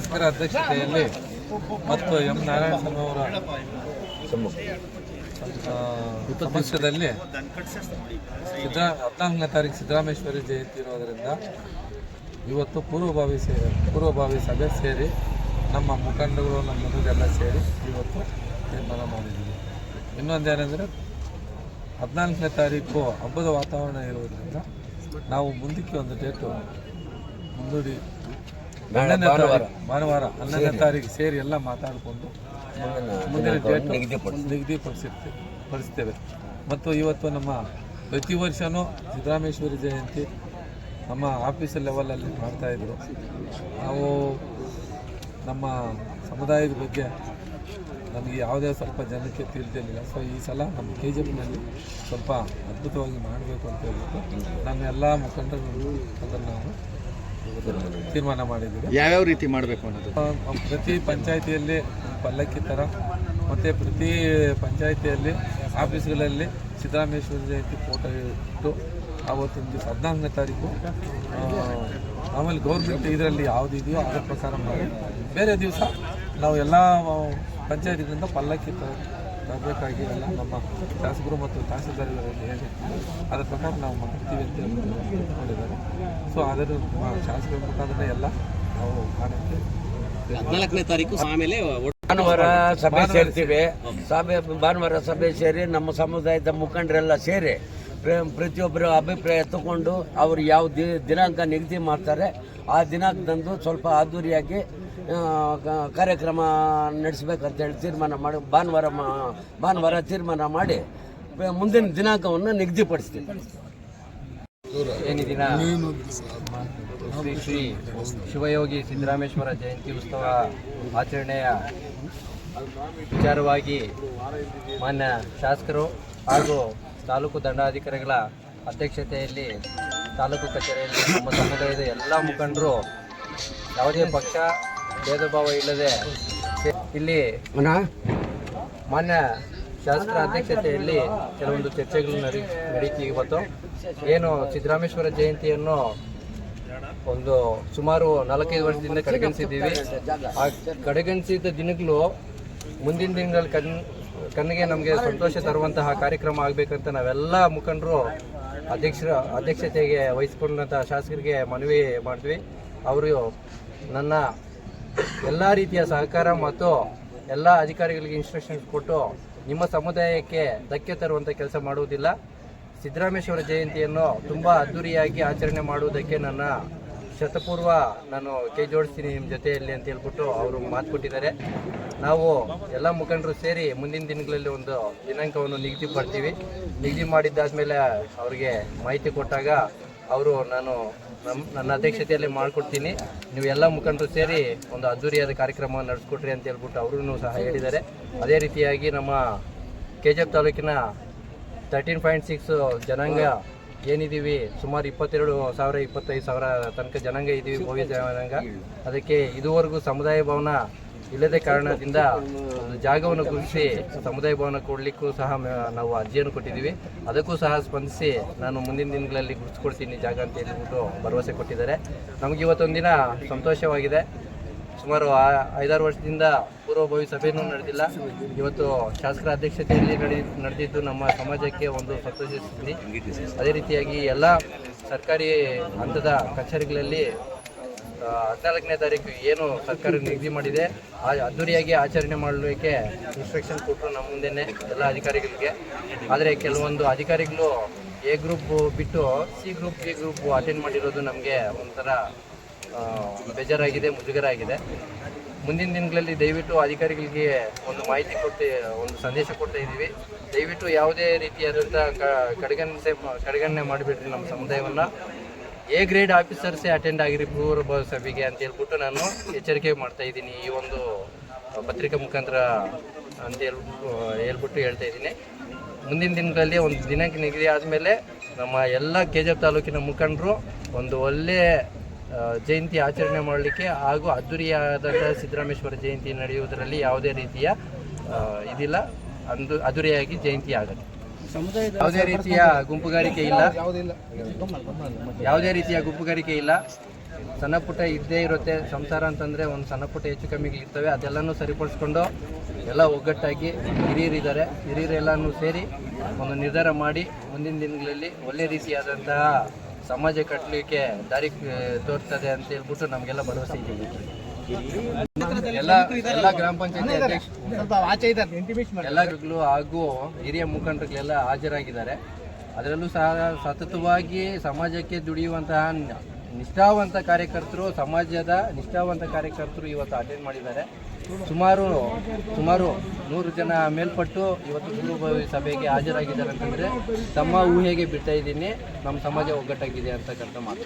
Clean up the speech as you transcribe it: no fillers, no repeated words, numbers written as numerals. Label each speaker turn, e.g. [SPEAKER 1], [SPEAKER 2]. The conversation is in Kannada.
[SPEAKER 1] ಶಾಸಕರ ಅಧ್ಯಕ್ಷತೆಯಲ್ಲಿ ಮತ್ತು ಎಂ ನಾರಾಯಣಸ್ವಾಮಿ ಅವರ ಸಮಕ್ಷಮದಲ್ಲಿ 14ನೇ ತಾರೀಕು ಸಿದ್ದರಾಮೇಶ್ವರಿ ಜಯಂತಿ ಇರೋದರಿಂದ ಇವತ್ತು ಪೂರ್ವಭಾವಿ ಸಭೆ ಸೇರಿ ನಮ್ಮ ಮುಖಂಡಗಳು ನಮ್ಮ ಮನೆಗೆಲ್ಲ ಸೇರಿ ಇವತ್ತು ತೀರ್ಮಾನ ಮಾಡಿದ್ದೀವಿ. ಇನ್ನೊಂದೇನೆಂದರೆ 14ನೇ ತಾರೀಕು ಹಬ್ಬದ ವಾತಾವರಣ ಇರುವುದರಿಂದ ನಾವು ಮುಂದಕ್ಕೆ ಒಂದು ಡೇಟು ಮುಂದೂಡಿ ಭಾನುವಾರ 11ನೇ ತಾರೀಕು ಸೇರಿ ಎಲ್ಲ ಮಾತಾಡಿಕೊಂಡು ಮುಂದಿನ ಡೇಟ್ ನಿಗದಿಪಡಿಸ್ತೇವೆ. ಮತ್ತು ಇವತ್ತು ನಮ್ಮ ಪ್ರತಿ ವರ್ಷವೂ ಸಿದ್ದರಾಮೇಶ್ವರಿ ಜಯಂತಿ ನಮ್ಮ ಆಫೀಸ್ ಲೆವೆಲಲ್ಲಿ ಮಾಡ್ತಾಯಿದ್ರು. ನಾವು ನಮ್ಮ ಸಮುದಾಯದ ಬಗ್ಗೆ ನಮಗೆ ಯಾವುದೇ ಸ್ವಲ್ಪ ಜನಕ್ಕೆ ತಿಳಿದಿರಲಿಲ್ಲ. ಸೊ ಈ ಸಲ ನಮ್ಮ KGFನಲ್ಲಿ ಸ್ವಲ್ಪ ಅದ್ಭುತವಾಗಿ ಮಾಡಬೇಕು ಅಂತ ಹೇಳ್ಬಿಟ್ಟು ನಮ್ಮ ಎಲ್ಲ ಮುಖಂಡರು ಅದನ್ನು ನಾವು ತೀರ್ಮಾನ ಮಾಡಿದ್ದೀವಿ.
[SPEAKER 2] ಯಾವ್ಯಾವ ರೀತಿ ಮಾಡಬೇಕು ಅನ್ನೋದು
[SPEAKER 1] ಪ್ರತಿ ಪಂಚಾಯಿತಿಯಲ್ಲಿ ಪಲ್ಲಕ್ಕಿ ಥರ ಮತ್ತು ಪ್ರತಿ ಪಂಚಾಯಿತಿಯಲ್ಲಿ ಆಫೀಸ್ಗಳಲ್ಲಿ ಸಿದ್ದರಾಮೇಶ್ವರಿ ಜಯಂತಿ ಫೋಟೋ ಇಟ್ಟು ಆವತ್ತಿನ ದಿವಸ 14ನೇ ತಾರೀಕು ಆಮೇಲೆ ಗೌರ್ಮೆಂಟ್ ಇದರಲ್ಲಿ ಯಾವುದು ಇದೆಯೋ ಅದರ ಪ್ರಕಾರ ಮಾಡಿ ಬೇರೆ ದಿವಸ ನಾವು ಎಲ್ಲ ಪಂಚಾಯತಿಗಳಿಂದ ಪಲ್ಲಕ್ಕಿ ತರಬೇಕಾಗಿ ಎಲ್ಲ ನಮ್ಮ ಶಾಸಕರು ಮತ್ತು ತಹಸೀಲ್ದಾರ್ಗಳಲ್ಲಿ ಹೇಗೆ ಅದರ ಪ್ರಕಾರ ನಾವು ಮಾಡ್ತೀವಿ ಅಂತ ಹೇಳ್ಕೊಂಡಿದ್ದಾರೆ. ಸೊ ಅದರ ಶಾಸಕರ ಮುಖಾಂತರ ಎಲ್ಲ ನಾವು ಮಾಡುತ್ತೆ.
[SPEAKER 3] 14ನೇ ತಾರೀಕು ಆಮೇಲೆ
[SPEAKER 4] ಭಾನುವಾರ ಸಭೆ ಸೇರ್ತೀವಿ. ಭಾನುವಾರ ಸಭೆ ಸೇರಿ ನಮ್ಮ ಸಮುದಾಯದ ಮುಖಂಡರೆಲ್ಲ ಸೇರಿ ಪ್ರತಿಯೊಬ್ಬರು ಅಭಿಪ್ರಾಯ ತಗೊಂಡು ಅವರು ಯಾವ ದಿನಾಂಕ ನಿಗದಿ ಮಾಡ್ತಾರೆ ಆ ದಿನಾಂಕದಂದು ಸ್ವಲ್ಪ ಅದ್ದೂರಿಯಾಗಿ ಕಾರ್ಯಕ್ರಮ ನಡೆಸಬೇಕಂತೇಳಿ ತೀರ್ಮಾನ ಮಾಡಿ ಭಾನುವಾರ ತೀರ್ಮಾನ ಮಾಡಿ ಮುಂದಿನ ದಿನಾಂಕವನ್ನು ನಿಗದಿಪಡಿಸ್ತೀವಿ.
[SPEAKER 5] ಏನಿದಿನ ಶ್ರೀ ಶಿವಯೋಗಿ ಸಿದ್ದರಾಮೇಶ್ವರ ಜಯಂತಿ ಉತ್ಸವ ಆಚರಣೆಯ ವಿಚಾರವಾಗಿ ಮಾನ್ಯ ಶಾಸಕರು ಹಾಗೂ ತಾಲೂಕು ದಂಡಾಧಿಕಾರಿಗಳ ಅಧ್ಯಕ್ಷತೆಯಲ್ಲಿ ತಾಲೂಕು ಕಚೇರಿಯಲ್ಲಿ ನಮ್ಮ ಸಮುದಾಯದ ಎಲ್ಲ ಮುಖಂಡರು ಯಾವುದೇ ಪಕ್ಷ ಭೇದ ಭಾವ ಇಲ್ಲದೆ ಇಲ್ಲಿ ಮಾನ್ಯ ಶಾಸಕರ ಅಧ್ಯಕ್ಷತೆಯಲ್ಲಿ ಕೆಲವೊಂದು ಚರ್ಚೆಗಳು ನಡೀತಿ. ಇವತ್ತು ಏನು ಸಿದ್ದರಾಮೇಶ್ವರ ಜಯಂತಿಯನ್ನು ಒಂದು ಸುಮಾರು 4-5 ವರ್ಷದಿಂದ ಕಡೆಗಣಿಸಿದ್ದೀವಿ. ಆ ಕಡೆಗಣಿಸಿದ ದಿನಗಳು ಮುಂದಿನ ದಿನಗಳಲ್ಲಿ ಕಣ್ಣಿಗೆ ನಮಗೆ ಸಂತೋಷ ತರುವಂತಹ ಕಾರ್ಯಕ್ರಮ ಆಗಬೇಕಂತ ನಾವೆಲ್ಲ ಮುಖಂಡರು ಅಧ್ಯಕ್ಷತೆಗೆ ವಹಿಸಿಕೊಂಡಂತಹ ಶಾಸಕರಿಗೆ ಮನವಿ ಮಾಡಿದ್ವಿ. ಅವರು ನನ್ನ ಎಲ್ಲ ರೀತಿಯ ಸಹಕಾರ ಮತ್ತು ಎಲ್ಲ ಅಧಿಕಾರಿಗಳಿಗೆ ಇನ್ಸ್ಟ್ರಕ್ಷನ್ಸ್ ಕೊಟ್ಟು ನಿಮ್ಮ ಸಮುದಾಯಕ್ಕೆ ಧಕ್ಕೆ ತರುವಂಥ ಕೆಲಸ ಮಾಡುವುದಿಲ್ಲ, ಸಿದ್ದರಾಮೇಶ್ವರ ಜಯಂತಿಯನ್ನು ತುಂಬ ಅದ್ಧೂರಿಯಾಗಿ ಆಚರಣೆ ಮಾಡುವುದಕ್ಕೆ ನನ್ನ ಶತಪೂರ್ವ ನಾನು ಕೈ ಜೋಡಿಸ್ತೀನಿ ನಿಮ್ಮ ಜೊತೆಯಲ್ಲಿ ಅಂತ ಹೇಳ್ಬಿಟ್ಟು ಅವರು ಮಾತು ಕೊಟ್ಟಿದ್ದಾರೆ. ನಾವು ಎಲ್ಲ ಮುಖಂಡರು ಸೇರಿ ಮುಂದಿನ ದಿನಗಳಲ್ಲಿ ಒಂದು ದಿನಾಂಕವನ್ನು ನಿಗದಿ ಮಾಡಿದ್ದಾದಮೇಲೆ ಅವರಿಗೆ ಮಾಹಿತಿ ಕೊಟ್ಟಾಗ ಅವರು ನನ್ನ ಅಧ್ಯಕ್ಷತೆಯಲ್ಲಿ ಮಾಡಿಕೊಡ್ತೀನಿ, ನೀವು ಎಲ್ಲ ಮುಖಂಡರು ಸೇರಿ ಒಂದು ಅದ್ದೂರಿಯಾದ ಕಾರ್ಯಕ್ರಮ ನಡೆಸ್ಕೊಟ್ರಿ ಅಂತ ಹೇಳ್ಬಿಟ್ಟು ಅವರು ಸಹ ಹೇಳಿದ್ದಾರೆ. ಅದೇ ರೀತಿಯಾಗಿ ನಮ್ಮ KGF ತಾಲೂಕಿನ 13.6 ಜನಾಂಗ ಏನಿದ್ದೀವಿ, ಸುಮಾರು 22,000-25,000 ತನಕ ಜನಾಂಗ ಇದ್ದೀವಿ, ಭವ್ಯ ಜನಾಂಗ. ಅದಕ್ಕೆ ಇದುವರೆಗೂ ಸಮುದಾಯ ಭವನ ಇಲ್ಲದೆ ಕಾರಣದಿಂದ ಒಂದು ಜಾಗವನ್ನು ಗುರುತಿಸಿ ಸಮುದಾಯ ಭವನ ಕೊಡಲಿಕ್ಕೂ ಸಹ ನಾವು ಅರ್ಜಿಯನ್ನು ಕೊಟ್ಟಿದ್ದೀವಿ. ಅದಕ್ಕೂ ಸಹ ಸ್ಪಂದಿಸಿ ನಾನು ಮುಂದಿನ ದಿನಗಳಲ್ಲಿ ಗುರುತಿಸ್ಕೊಡ್ತೀನಿ ಜಾಗ ಅಂತ ಹೇಳ್ಬಿಟ್ಟು ಭರವಸೆ ಕೊಟ್ಟಿದ್ದಾರೆ. ನಮಗೆ ಇವತ್ತೊಂದಿನ ಸಂತೋಷವಾಗಿದೆ. ಸುಮಾರು 5-6 ವರ್ಷದಿಂದ ಪೂರ್ವಭಾವಿ ಸಭೆಯೂ ನಡೆದಿಲ್ಲ. ಇವತ್ತು ಶಾಸಕರ ಅಧ್ಯಕ್ಷತೆಯಲ್ಲಿ ನಡೆದಿದ್ದು ನಮ್ಮ ಸಮಾಜಕ್ಕೆ ಒಂದು ಸಂತೋಷ ಸ್ಥಿತಿ. ಅದೇ ರೀತಿಯಾಗಿ ಎಲ್ಲ ಸರ್ಕಾರಿ ಹಂತದ ಕಚೇರಿಗಳಲ್ಲಿ 14ನೇ ತಾರೀಕು ಏನು ಸರ್ಕಾರ ನಿಗದಿ ಮಾಡಿದೆ ಅದ್ದೂರಿಯಾಗಿ ಆಚರಣೆ ಮಾಡಲಿಕ್ಕೆ ಇನ್ಸ್ಟ್ರಕ್ಷನ್ ಕೊಟ್ಟರು ನಮ್ಮ ಮುಂದೆನೇ ಎಲ್ಲ ಅಧಿಕಾರಿಗಳಿಗೆ. ಆದರೆ ಕೆಲವೊಂದು ಅಧಿಕಾರಿಗಳು A ಗ್ರೂಪ್ ಬಿಟ್ಟು C group B group attend ಮಾಡಿರೋದು ನಮಗೆ ಒಂಥರ ಬೇಜಾರಾಗಿದೆ, ಮುಜುಗರ ಆಗಿದೆ. ಮುಂದಿನ ದಿನಗಳಲ್ಲಿ ದಯವಿಟ್ಟು ಅಧಿಕಾರಿಗಳಿಗೆ ಒಂದು ಮಾಹಿತಿ ಕೊಟ್ಟು ಒಂದು ಸಂದೇಶ ಕೊಡ್ತಾ ಇದ್ದೀವಿ. ದಯವಿಟ್ಟು ಯಾವುದೇ ರೀತಿಯಾದಂಥ ಕಡೆಗಣನೆ ಮಾಡಿಬಿಡ್ರಿ ನಮ್ಮ ಸಮುದಾಯವನ್ನು. A ಗ್ರೇಡ್ ಆಫೀಸರ್ಸೇ ಅಟೆಂಡ್ ಆಗಿರಿ ಪೂರ್ವಭಾವಿ ಸಭೆಗೆ ಅಂತ ಹೇಳ್ಬಿಟ್ಟು ನಾನು ಎಚ್ಚರಿಕೆ ಮಾಡ್ತಾ ಇದ್ದೀನಿ ಈ ಒಂದು ಪತ್ರಿಕಾ ಮುಖಾಂತರ ಅಂತ ಹೇಳ್ಬಿಟ್ಟು ಹೇಳ್ತಾ ಇದ್ದೀನಿ. ಮುಂದಿನ ದಿನಗಳಲ್ಲಿ ಒಂದು ದಿನಾಂಕ ನಿಗದಿ ಆದಮೇಲೆ ನಮ್ಮ ಎಲ್ಲ KGF ತಾಲೂಕಿನ ಮುಖಂಡರು ಒಂದು ಒಳ್ಳೆಯ ಜಯಂತಿ ಆಚರಣೆ ಮಾಡಲಿಕ್ಕೆ ಹಾಗೂ ಅದ್ದೂರಿಯಾದಂಥ ಸಿದ್ದರಾಮೇಶ್ವರ ಜಯಂತಿ ನಡೆಯುವುದರಲ್ಲಿ ಯಾವುದೇ ರೀತಿಯ ಇದಿಲ್ಲ, ಅದ್ದೂರಿಯಾಗಿ ಜಯಂತಿ ಆಗುತ್ತೆ. ಯಾವುದೇ ರೀತಿಯ ಗುಂಪುಗಾರಿಕೆ ಇಲ್ಲ. ಸಣ್ಣ ಪುಟ್ಟ ಇದ್ದೇ ಇರುತ್ತೆ. ಸಂಸಾರ ಅಂತಂದರೆ ಒಂದು ಸಣ್ಣ ಪುಟ್ಟ ಹೆಚ್ಚು ಕಮ್ಮಿಗಳಿರ್ತವೆ. ಅದೆಲ್ಲನೂ ಸರಿಪಡಿಸ್ಕೊಂಡು ಎಲ್ಲ ಒಗ್ಗಟ್ಟಾಗಿ ಹಿರಿಯರಿದ್ದಾರೆ, ಹಿರಿಯರೆಲ್ಲನೂ ಸೇರಿ ಒಂದು ನಿರ್ಧಾರ ಮಾಡಿ ಮುಂದಿನ ದಿನಗಳಲ್ಲಿ ಒಳ್ಳೆ ರೀತಿಯಾದಂತಹ ಸಮಾಜ ಕಟ್ಟಲಿಕ್ಕೆ ದಾರಿ ತೋರ್ತದೆ ಅಂತ ಹೇಳ್ಬಿಟ್ಟು ನಮಗೆಲ್ಲ ಭರವಸೆ ಇದೆ. ಎಲ್ಲ ಗ್ರಾಮ ಪಂಚಾಯತಿ ಅಧ್ಯಕ್ಷ ಎಲ್ಲರಿಗೂ ಹಾಗೂ ಹಿರಿಯ ಮುಖಂಡರುಗಳೆಲ್ಲ ಹಾಜರಾಗಿದ್ದಾರೆ. ಅದರಲ್ಲೂ ಸಹ ಸತತವಾಗಿ ಸಮಾಜಕ್ಕೆ ದುಡಿಯುವಂತಹ ನಿಷ್ಠಾವಂತ ಕಾರ್ಯಕರ್ತರು, ಸಮಾಜದ ನಿಷ್ಠಾವಂತ ಕಾರ್ಯಕರ್ತರು ಇವತ್ತು ಅಟೆಂಡ್ ಮಾಡಿದ್ದಾರೆ. ಸುಮಾರು 100 ಜನ ಮೇಲ್ಪಟ್ಟು ಇವತ್ತು ಪೂರ್ವಭಾವಿ ಸಭೆಗೆ ಹಾಜರಾಗಿದ್ದಾರೆ ಅಂತಂದರೆ ತಮ್ಮ ಊಹೆಗೆ ಬಿಡ್ತಾ ಇದ್ದೀನಿ. ನಮ್ಮ ಸಮಾಜ ಒಗ್ಗಟ್ಟಾಗಿದೆ ಅಂತಕ್ಕಂಥ ಮಾತು.